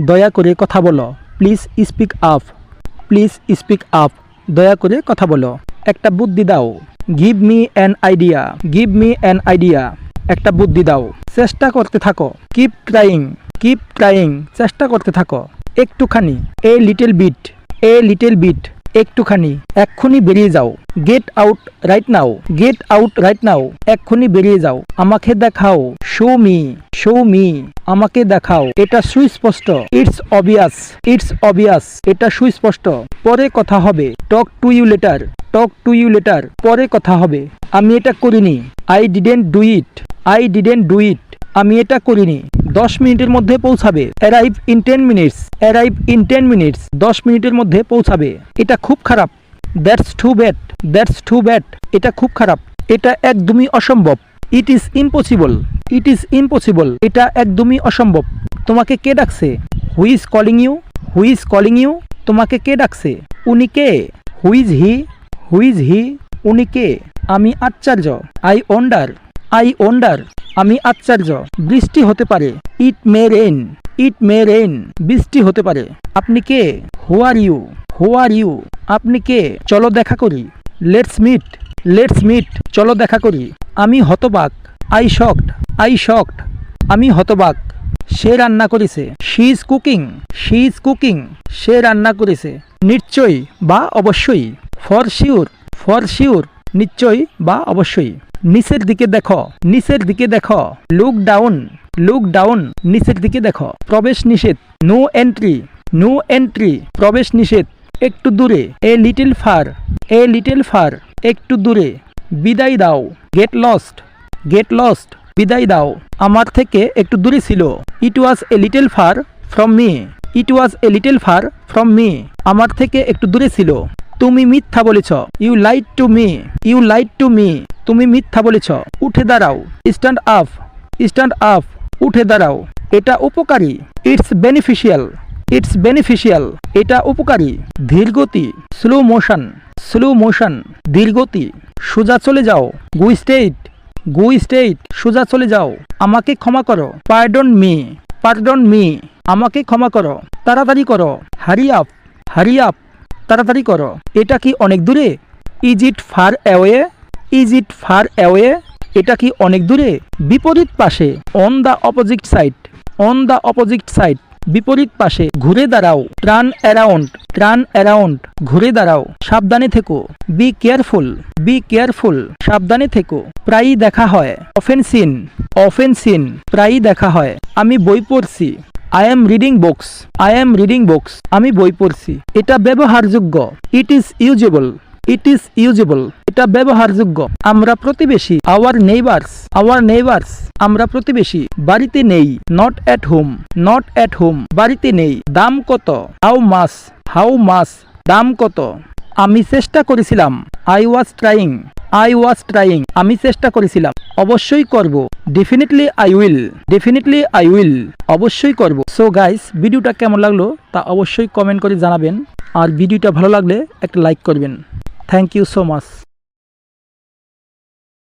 দয়া করে কথা বলো। Please speak up. Please speak up. দয়া করে কথা বলো। একটা বুদ্ধি দাও। Give me an idea. Give me an idea. একটা বুদ্ধি দাও। চেষ্টা করতে থাকো। Keep trying. Keep trying. চেষ্টা করতে থাকো। একটুখানি। A little bit. A little bit. একটুখানি। এক্ষুনি বেরিয়ে যাও। Get out right now. Get out right now. এক্ষুনি বেরিয়ে যাও। আমাকে দেখাও। Show me. Show me. আমাকে দেখাও। এটা সুস্পষ্ট। It's obvious. It's obvious. এটা সুস্পষ্ট। পরে কথা হবে। Talk to you later. Talk to you later. পরে কথা হবে। আমি এটা করিনি। I didn't do it. I didn't do it. আমি এটা করিনি। 10 মিনিটের মধ্যে পৌঁছাবে। Arrive in 10 minutes. Arrive in 10 minutes. 10 মিনিটের মধ্যে পৌঁছাবে। এটা খুব খারাপ। That's too bad. That's too bad. এটা খুব খারাপ। এটা একদমই অসম্ভব। It is impossible. It is impossible. এটা একদমই অসম্ভব। তোমাকে কে ডাকছে? Who is calling you? Who is calling you? তোমাকে কে ডাকছে? উনি কে? Who is he? Who is he? উনি কে? আমি আশ্চর্য। I wonder. I wonder. আমি আশ্চর্য। বৃষ্টি হতে পারে। ইট মে রেইন। ইট মে রেইন। বৃষ্টি হতে পারে। আপনি কে? হু are you? Who are you? আপনি কে? চলো দেখা করি। Let's meet. Let's meet. চলো দেখা করি। আমি হতবাক। I shocked. I shocked. আমি হতবাক। সে রান্না করেছে। She is cooking. She is cooking. সে রান্না করেছে। নিশ্চয়ই বা অবশ্যই। For sure. For sure. নিশ্চয়ই বা অবশ্যই। নিচের দিকে দেখো। নিচের দিকে দেখো। Look down. Look down. নিচের দিকে দেখো। প্রবেশ নিষেধ। No entry. No entry. প্রবেশ নিষেধ। একটু দূরে। A little far. A little fur. একটু দূরে। বিদায় দাও। Get lost. Get lost. বিদায় দাও। আমার থেকে একটু দূরে ছিল। It was a little far from me. It was a little far from me. আমার থেকে একটু দূরে ছিল। তুমি মিথ্যা বলেছ। You lied to me. You lied to me. তুমি মিথ্যা বলেছ। উঠে দাঁড়াও। Stand up. Stand up. উঠে দাঁড়াও। এটা উপকারী। It's beneficial. It's beneficial. এটা উপকারী। ধীরগতি। Slow motion. Slow motion. ধীরগতি। সোজা চলে যাও। গো স্ট্রেইট। গো স্ট্রেইট। সোজা চলে যাও। আমাকে ক্ষমা করো। Pardon me. Pardon me. আমাকে ক্ষমা করো। তাড়াতাড়ি করো। Hurry up. Hurry up. তাড়াতাড়ি করো। এটা কি অনেক দূরে? Is it far away? Is it far away? এটা কি অনেক দূরে? বিপরীত পাশে। On the opposite side. On the opposite side. বিপরীত পাশে। ঘুরে দাঁড়াও। Turn around. Turn around. ঘুরে দাঁড়াও। সাবধানে থেকো। Be careful. Be careful. সাবধানে থেকো। প্রায়ই দেখা হয়। Often seen. Often seen. প্রায়ই দেখা হয়। আমি বই পড়ছি। I am reading books. I am reading books. আমি বই পড়ছি। এটা ব্যবহারযোগ্য। It is usable. It is usable. এটা ব্যবহারযোগ্য। আমরা প্রতিবেশী। Hour neighbours. Hour neighbours. আমরা প্রতিবেশী। বাড়িতে নেই। Not at home. Not at home. বাড়িতে নেই। দাম কত? How much. How much. দাম কত? আমি চেষ্টা করেছিলাম। I was trying. I was trying. আমি চেষ্টা করেছিলাম। অবশ্যই করব। Definitely I will. Definitely I will. অবশ্যই করব। সো গাইস, ভিডিওটা কেমন লাগলো তা অবশ্যই কমেন্ট করে জানাবেন। আর ভিডিওটা ভালো লাগলে একটা লাইক করবেন। Thank you so much.